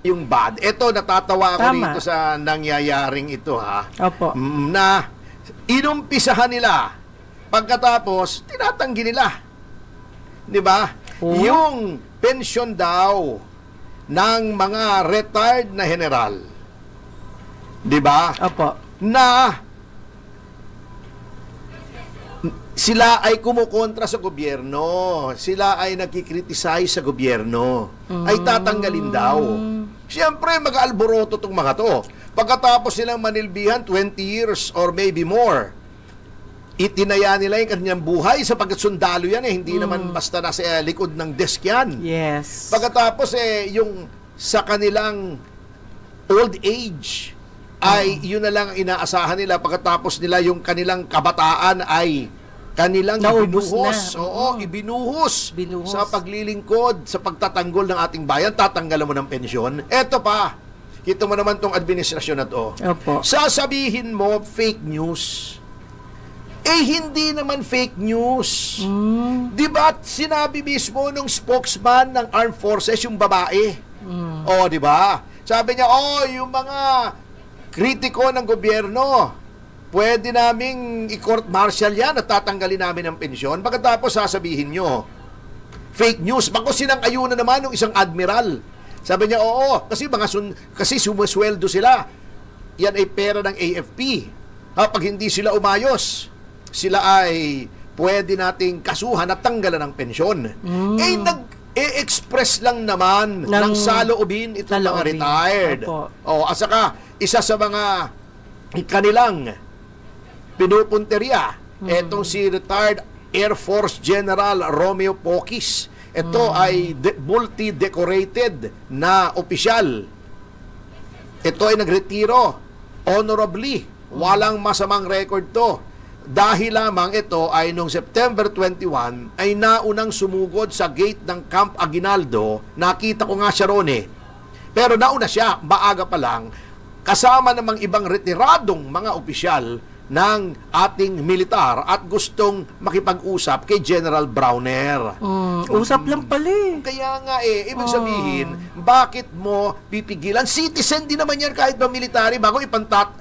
yung bad. Ito, natatawa ako Tama. dito sa nangyayaring ito, ha? Opo. Na inumpisahan nila, pagkatapos, tinatanggi nila. Di ba? Oh. Yung pension daw ng mga retired na general. Di ba? Opo. Na sila ay kumukontra sa gobyerno, sila ay nagkikriticize sa gobyerno, ay tatanggalin daw. Siyempre, mag-aalboroto itong mga to. Pagkatapos silang manilbihan, 20 years or maybe more, itinaya nila yung kanyang buhay sapagkat sundalo yan hindi naman basta nasa likod ng desk yan. Yes. Pagkatapos yung sa kanilang old age, ay yun na lang ang inaasahan nila. Pagkatapos nila yung kanilang kabataan ay kanilang Naubos ibinuhos. na. Oo, ibinuhos Binuhos. sa paglilingkod, sa pagtatanggol ng ating bayan. Tatanggalan mo ng pensyon. Eto pa, kita mo naman tong administrasyon na to. Opo. Sasabihin mo fake news. Hindi naman fake news. Di ba sinabi mismo nung spokesman ng Armed Forces, yung babae? Di ba? Sabi niya, yung mga kritiko ng gobyerno, pwede naming i-court martial yan at tatanggalin namin ang pensyon. Pagkatapos sasabihin nyo, fake news. Bako sinang-ayuna naman ng isang admiral. Sabi niya, kasi sumusweldo sila. Yan ay pera ng AFP. Pag hindi sila umayos, sila ay pwede nating kasuhan at tanggalan ng pensyon. Nag-express lang naman ng saloobin itong mga retired. At saka, isa sa mga kanilang pinupunteriya, etong si retired Air Force General Romeo Poquis. Ito ay multi-decorated na opisyal. Ito ay nagretiro honorably. Walang masamang record to. Dahil lamang ito ay noong September 21 ay naunang sumugod sa gate ng Camp Aguinaldo. Nakita ko nga siya ron Pero nauna siya, maaga pa lang, kasama namang ibang retiradong mga opisyal ng ating militar at gustong makipag-usap kay General Browner. Usap lang pala Kaya nga ibig sabihin, bakit mo pipigilan? Citizen din naman yan kahit ba military, bago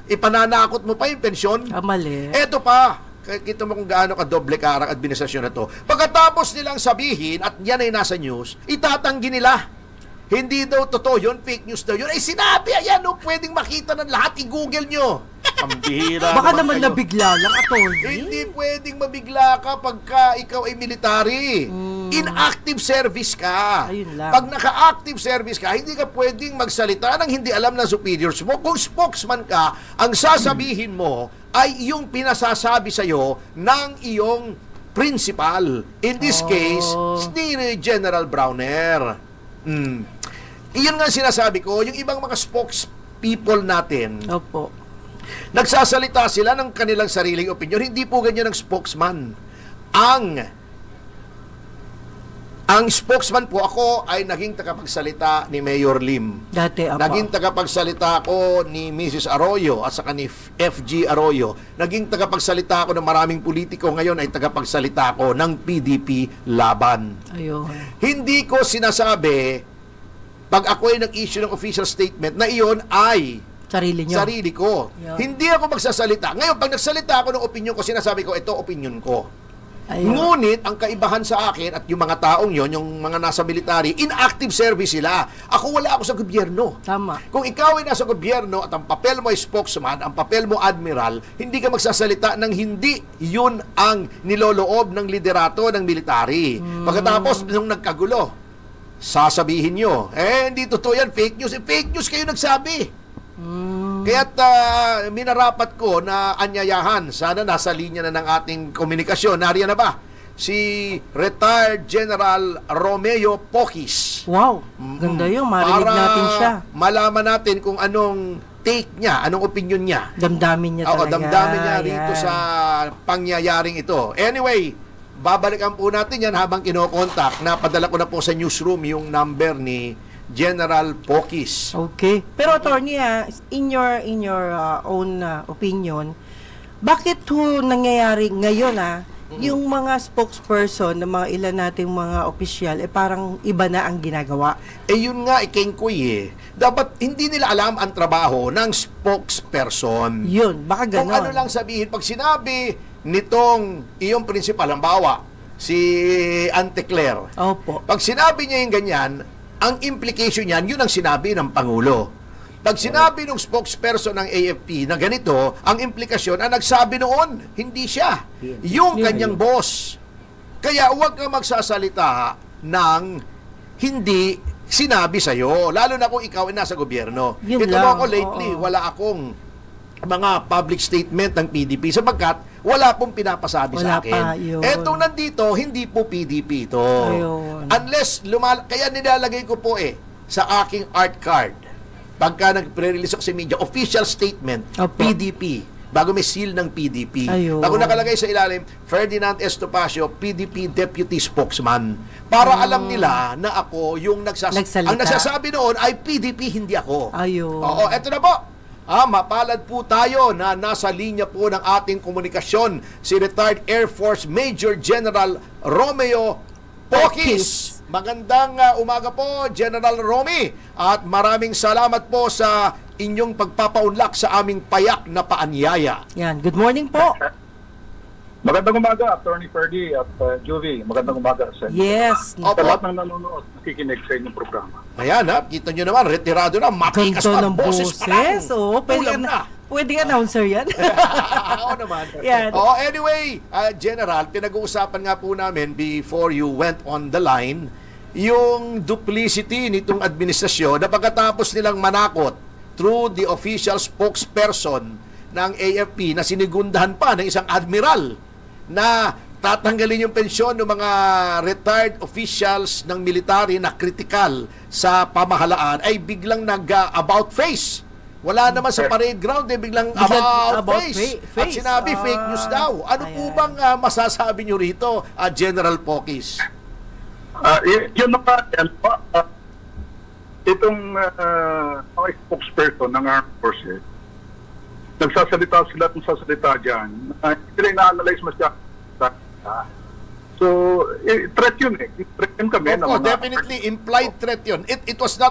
ipananakot mo pa yung pensyon. Mali. Eto pa, kita mo kung gaano ka doble karang administrasyon na to. Pagkatapos nilang sabihin, at yan ay nasa news, itatanggi nila. Hindi daw totoo yun, fake news daw yun. Sinabi, ayan, pwedeng makita ng lahat, i-google nyo. Pambihira. Baka naman nabigla lang, attorney. Hindi pwedeng mabigla ka pagka ikaw ay military. Inactive service ka. Ayun lang. Pag naka-active service ka, hindi ka pwedeng magsalita ng hindi alam ng superiors mo. Kung spokesman ka, ang sasabihin mo ay yung pinasasabi sa'yo ng iyong principal. In this case, si General Browner. Iyon nga sinasabi ko, yung ibang mga spokespeople natin, Opo. nagsasalita sila ng kanilang sariling opinion. Hindi po ganyan ang spokesman. Ang spokesman po, ako ay naging tagapagsalita ni Mayor Lim. Dati, Opo. Naging tagapagsalita ako ni Mrs. Arroyo at saka ni FG Arroyo. Naging tagapagsalita ako ng maraming politiko. Ngayon ay tagapagsalita ako ng PDP Laban. Ayun. Hindi ko sinasabi, pag ako ay nag-issue ng official statement, na iyon ay Sarili nyo. sarili ko. Yeah. Hindi ako magsasalita. Ngayon, pag nagsalita ako ng opinion ko, sinasabi ko, ito opinion ko. Ayun. Ngunit, ang kaibahan sa akin at yung mga taong yon, yung mga nasa military, inactive service sila. Ako, wala ako sa gobyerno. Tama. Kung ikaw ay nasa gobyerno at ang papel mo ay spokesman, ang papel mo admiral, hindi ka magsasalita ng hindi yun ang niloloob ng liderato ng military. Pagkatapos, nung nagkagulo, sasabihin nyo, hindi totoo yan, fake news. Fake news kayo nagsabi. Kaya't minarapat ko na anyayahan, sana nasa linya na ng ating komunikasyon. Nariyan na ba? Si retired General Romeo Poquis. Wow, ganda yun. Marinig natin siya. Malaman natin kung anong take niya, anong opinion niya. Damdamin niya talaga. Damdamin niya rito sa pangyayaring ito. Anyway, babalikan po natin yan habang kinokontak. Napadala ko na po sa newsroom yung number ni General Poquis. Okay. Pero attorney, in your own opinion, bakit ho nangyayari ngayon yung mga spokesperson ng mga ilan nating mga opisyal, parang iba na ang ginagawa. Yun nga, Kengkoy Dapat hindi nila alam ang trabaho ng spokesperson. Yun, baka ganon. Kung ano lang sabihin, pag sinabi nitong iyong principal, halimbawa, si Ante Claire. Opo. Pag sinabi niya yung ganyan, ang implication niyan, yun ang sinabi ng Pangulo. Pag sinabi ng spokesperson ng AFP na ganito, ang implikasyon, ang nagsabi noon, hindi siya. Yung kanyang boss. Kaya huwag kang magsasalita ng hindi sinabi sa'yo. Lalo na kung ikaw ay nasa gobyerno. Yun Ito lang, ako lately, wala akong mga public statement ng PDP sapagkat wala pong pinapasabi Wala sa akin. pa, yun. Etong nandito, hindi po PDP ito. Ayun. Unless, kaya nilalagay ko po sa aking art card, pagka nag-pre-release ako sa media, official statement, Opo. PDP, bago may seal ng PDP. Ayun. Bago nakalagay sa ilalim, Ferdinand Estopacio, PDP Deputy Spokesman. Para alam nila na ako yung Nagsalita. ang nagsasabi noon ay PDP, hindi ako. Ayun. Oo, eto na po. Mapalad po tayo na nasa linya po ng ating komunikasyon si retired Air Force Major General Romeo Poquis. Magandang umaga po, General Romy. At maraming salamat po sa inyong pagpapaunlak sa aming payak na paanyaya. Yan, good morning po. Magandang umaga, Attorney Ferdy at Juvie. Magandang umaga sa inyo. Yes. Sa lahat ng nanonood, nakikinig sa inyong programa. Ayan kita nyo naman, retirado na, matikas pa, Ganto ng boses pa lang. Oo, Ulam na. Pwedeng announcer yan. Oo naman. Yan. Anyway, General, pinag-uusapan nga po namin before you went on the line, yung duplicity nitong administrasyon na pagkatapos nilang manakot through the official spokesperson ng AFP na sinigundahan pa ng isang admiral na tatanggalin yung pensyon ng mga retired officials ng military na kritikal sa pamahalaan ay biglang nag-about face. Wala naman sa parade ground, biglang about face. At sinabi fake news daw. Ano po bang masasabi nyo rito, General Poquis? Yun naman, itong mga spokesperson ng Armed Forces, nagsasalita dyan, hindi rin na-analyze masyadong. So, threat yun threat yun kami. Opo, definitely implied threat yun. It was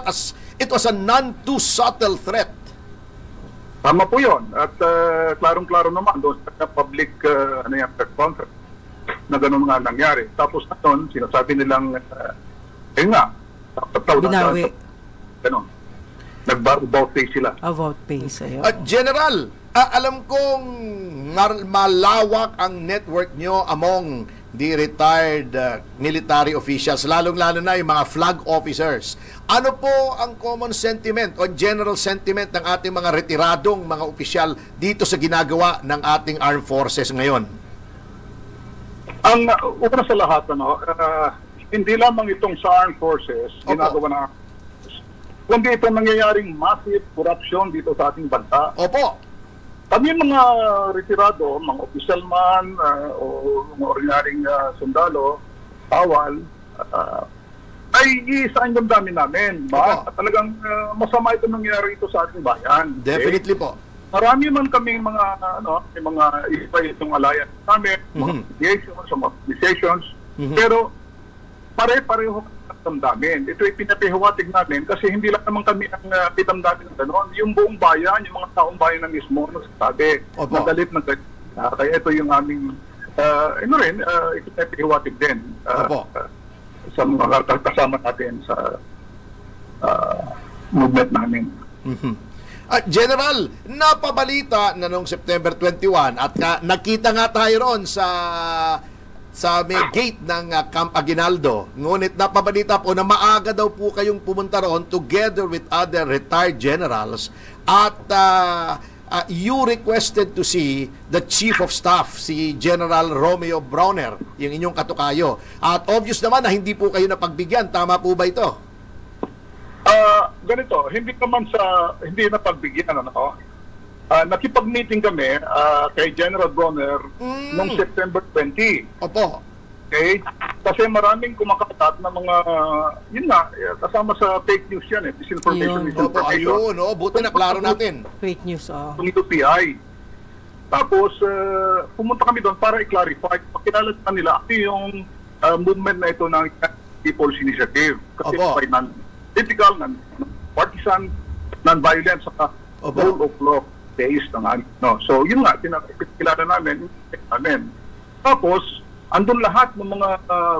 a non-too subtle threat. Tama po yun. At klarong-klaro naman doon sa public press conference na gano'n nga nangyari. Tapos na doon, sinasabi nilang Binawi. Gano'n. Nag-about face sila. About face. Ayun. General, alam kong malawak ang network nyo among the retired military officials, lalong-lalo na yung mga flag officers. Ano po ang common sentiment o general sentiment ng ating mga retiradong mga opisyal dito sa ginagawa ng ating armed forces ngayon? Ang una sa lahat, hindi lamang itong sa armed forces, ginagawa na kundi ito nangyayaring massive corruption dito sa ating bansa. Opo. Kami mga retirado, mga opisyal man, o mga ordinaryong sundalo, tawal, ay iisa ang damdamin namin. Talagang masama ito nangyayari ito sa ating bayan. Definitely po. Marami man kami mga iba itong alliance namin, mga associations, mga organizations, pero pare-pareho ang damdamin. Ito ay pinapihawatig namin kasi hindi lang naman kami ang pinamdamin ng gano'n. Yung buong bayan, yung mga taong bayan na mismo, nagsasabi, nagalit ng galit. Kaya ito yung aming, ipinapihawatig din sa mga kasama natin sa movement namin. General, napabalita na noong September 21 at nakita nga tayo ron sa may gate ng Camp Aguinaldo. Ngunit napabalita po na maaga daw po kayong pumunta roon together with other retired generals at you requested to see the Chief of Staff, si General Romeo Browner, yung inyong katukayo. At obvious naman na hindi po kayo napagbigyan. Tama po ba ito? Ganito, hindi napagbigyan, nakipag-meeting kami kay General Browner noong September 20. Opo. Okay? Kasi maraming kumakatat na mga, kasama sa fake news yan disinformation, misinformation. Opo, ayun, buti na klaro natin. Fake news, Yung UPI. Tapos, pumunta kami doon para i-clarify. Pakilala sa kanila ano yung movement na ito ng People's Initiative. Kasi Opo. by non-political, non-partisan, non-violent, saka Opo. rule of law based ng no. So, yun nga, pinakilala namin. Tapos, andun lahat ng mga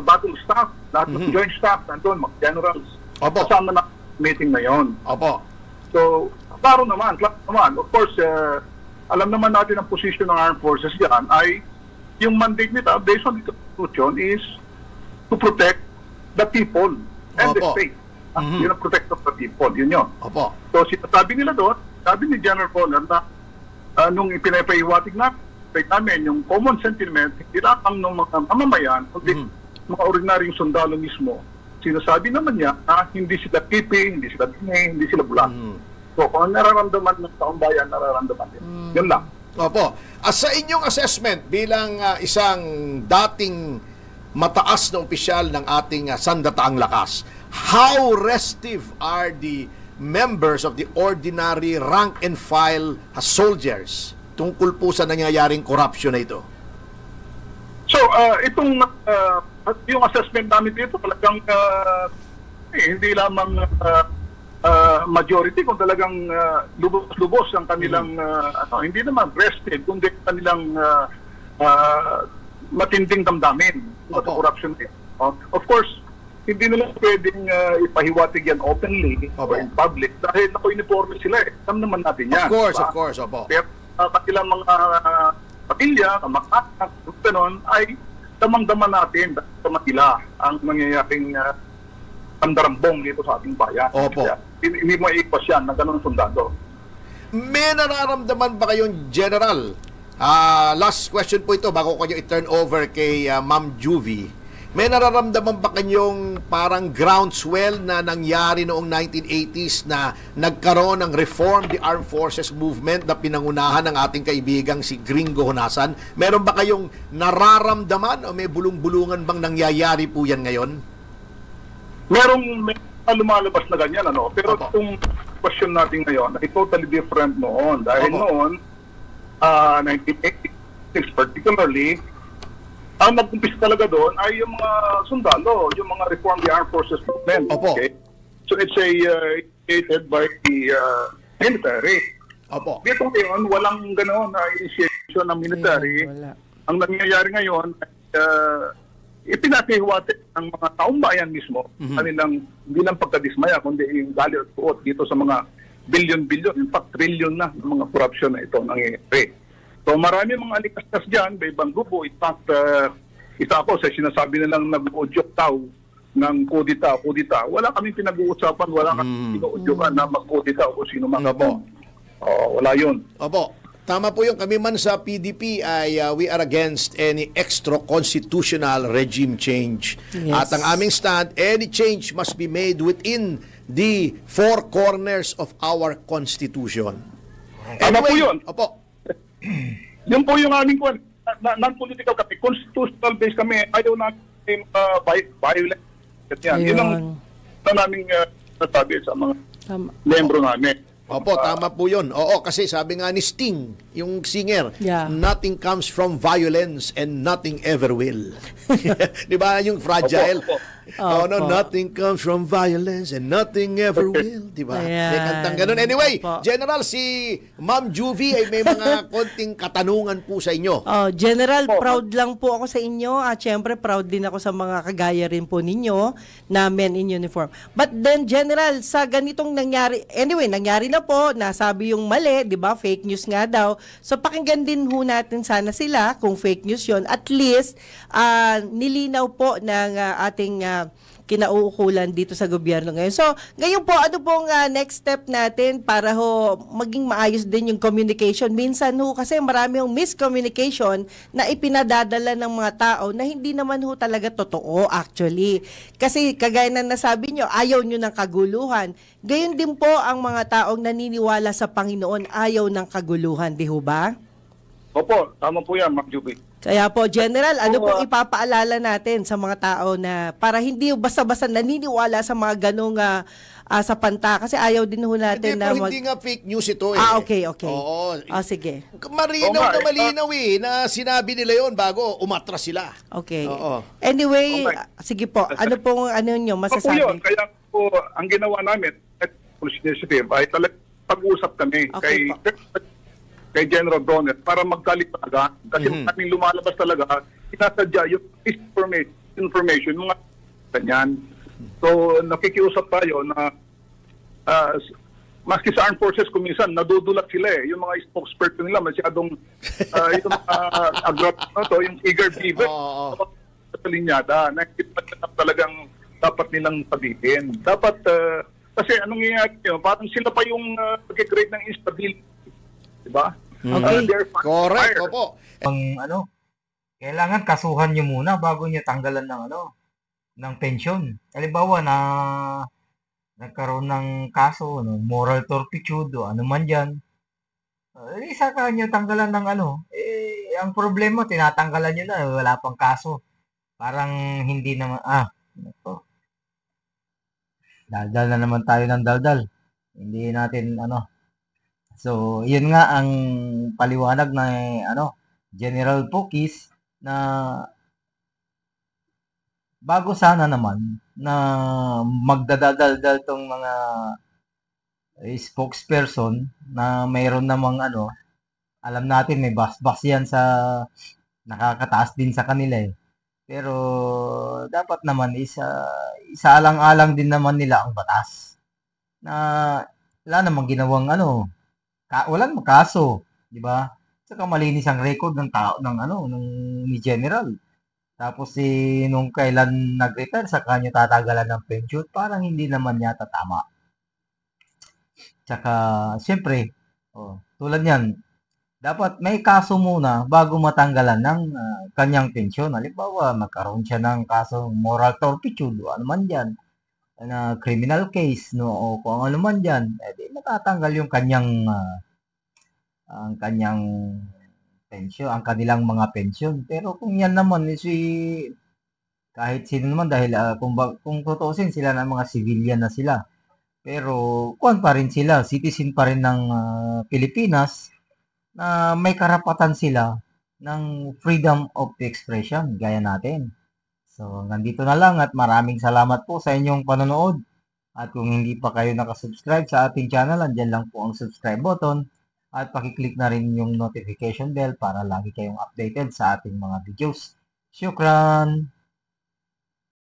battle staff, lahat ng joint staff, andun, mga generals. Opo. Kasama na meeting na yon. Opo. So, klaro naman. Of course, alam naman natin ang position ng armed forces yan ay yung mandate nila based on the Constitution is to protect the people and the Opo. state. Yun ang protect of the people. Yun yun. Opo. So, sinasabi nila doon, sabi ni General Conner na nung ipinapahiwatig namin yung common sentiment, hindi lang ng mga mamamayan, kundi mga ordinaryong sundalo mismo. Sinasabi naman niya na hindi sila pipi, hindi sila bingi, hindi sila bulat. So, kung nararamdaman ng taong bayan, nararamdaman din. Yun lang. Opo. Sa inyong assessment bilang isang dating mataas na opisyal ng ating sandataang lakas, how restive are the members of the ordinary rank and file soldiers tungkol po sa nangyayaring corruption na ito? So, itong yung assessment namin dito talagang hindi lamang majority, kung talagang lubos-lubos ang kanilang hindi naman restive, kundi kanilang matinding damdamin sa corruption. Of course, hindi nila pwedeng ipahiwatig yan openly or in public dahil naka-uniforme sila eh. Alam naman natin yan. Of course, opo. Pero kanilang mga pamilya, kamag-anak, gano'n, ay damang-dama natin sa Manila ang nangyayaring pandarambong dito sa ating bayan. Opo. Kaya, hindi mo iikwas yan na gano'n sundalo. May nararamdaman ba kayong general? Last question po ito bago ko kayo i-turn over kay Ma'am Juvie. May nararamdaman ba kanyong parang groundswell na nangyari noong 1980s na nagkaroon ng Reform the Armed Forces Movement na pinangunahan ng ating kaibigang si Gringo Honasan? Meron ba kayong nararamdaman o may bulong-bulungan bang nangyayari po yan ngayon? Merong lumalabas na ganyan, ano? Pero kung question natin ngayon ay totally different noon. Dahil noon, 1986 particularly, ang nag-umpis talaga doon ay yung mga sundalo, yung mga Reform the Armed Forces Movement. Opo. Okay? So it's initiated by the military. Opo. Dito ngayon, walang gano'n na initiation ng military. Ang nangyayari ngayon ay ipinakihiwatig ng mga taong bayan mismo kanilang hindi lang pagkadismaya, kundi yung galit at tuot dito sa mga billion-billion, in fact, trillion na ng mga corruption na ito nangyayari. So marami mga alikastas dyan, may ibang grupo. In fact, isa ako sa sinasabi nilang nag-udyok daw ng kudita. Wala kaming pinag-uusapan, wala kaming pinag-udyokan na mag-kudita o sino man. Opo. Wala yun. Opo. Tama po yung kami man sa PDP ay we are against any extra-constitutional regime change. Yes. At ang aming stand, any change must be made within the four corners of our Constitution. Tama po yun. Opo. Yun po yung aming non-political kami. Constitutional based kami. Ayaw namin violence. Yun ang naming nasabi sa mga membro namin. Opo, tama po yun. Oo, kasi sabi nga ni Sting, yung singer, nothing comes from violence and nothing ever will. Di ba yung Fragile? Nothing comes from violence and nothing ever will. Di ba? May kantang ganun. Anyway, General, si Ma'am Juvie ay may mga konting katanungan po sa inyo. General, proud lang po ako sa inyo. At syempre, proud din ako sa mga kagaya rin po ninyo na men in uniform. But then, General, sa ganitong nangyari, anyway, nangyari na po, nasabi yung mali, di ba? Fake news nga daw. So, pakinggan din ho natin sana sila kung fake news yon. At least, nilinaw po ng ating kinauukulan dito sa gobyerno ngayon. So, ngayon po, ano pong next step natin para ho maging maayos din yung communication? Minsan ho, kasi marami yung miscommunication na ipinadadala ng mga tao na hindi naman ho talaga totoo actually. Kasi kagaya na nasabi nyo, ayaw nyo ng kaguluhan. Gayon din po ang mga taong naniniwala sa Panginoon, ayaw ng kaguluhan, di ho ba? Opo, tama po yan, Ma'am Juvie. Kaya po, General, ano pong ipapaalala natin sa mga tao na para hindi basta-basta naniniwala sa mga ganong sa panta kasi ayaw din ho natin Hindi, na pero hindi nga fake news ito eh. okay. Oo. Sige. Malinaw na sinabi nila yon bago umatras sila. Okay. Oo. Anyway, Okay. sige po. Ano pong nyo Po masasabi? yun, kaya po, ang ginawa namin at Police Initiative ay talagang pag-usap kami Okay kay General Bronner para magkalipagan. Kasi maraming lumalabas talaga, sinasadya yung information, mga ganyan. So, nakikiusap tayo na maski sa armed forces kuminsan, nadudulat sila eh. Yung mga spokesperson nila, masyadong yung yung eager beaver. Sa linyada, nakikita na talagang dapat nilang sabihin. Dapat, kasi anong nangyayari yun, parang sila pa yung nag-create ng instability. Diba? Okay. Correct, opo. Kailangan kasuhan nyo muna bago nyo tanggalan ng pensyon. Halimbawa na nagkaroon ng kaso, moral turpitude o ano man dyan. Saka nyo tanggalan ng ang problema, tinatanggalan nyo na, wala pang kaso. Parang hindi naman, daldal na naman tayo ng daldal. Hindi natin, So, yun nga ang paliwanag na General Pokis na bago sana naman na magdadaldal tong mga spokesperson na mayroon namang alam natin may basbas yan sa nakakataas din sa kanila eh. Pero dapat naman isaalang-alang din naman nila ang batas na wala namang ginawang walang makaso, di ba? Saka malinis ang record ng tao ni General. Tapos nung kailan nag-retire sa kanya tatagalan ng pension, parang hindi naman yata tama. Tsaka siyempre, tulad niyan, dapat may kaso muna bago matanggalan ng kanyang pensyon. Halimbawa, magkaroon siya ng kaso moral turpitude o ano man diyan, na criminal case o kung ano man diyan, di matatanggal yung ang kanyang pensyon, ang kanilang mga pensyon. Pero kung yan naman kahit sino naman dahil kung tutuusin sila ng mga civilian na sila. Pero kuwan pa rin sila, citizen pa rin ng Pilipinas na may karapatan sila ng freedom of expression gaya natin. So, nandito na lang at maraming salamat po sa inyong panonood. At kung hindi pa kayo nakasubscribe sa ating channel, andyan lang po ang subscribe button. At pakiclick na rin yung notification bell para lagi kayong updated sa ating mga videos. Syukran!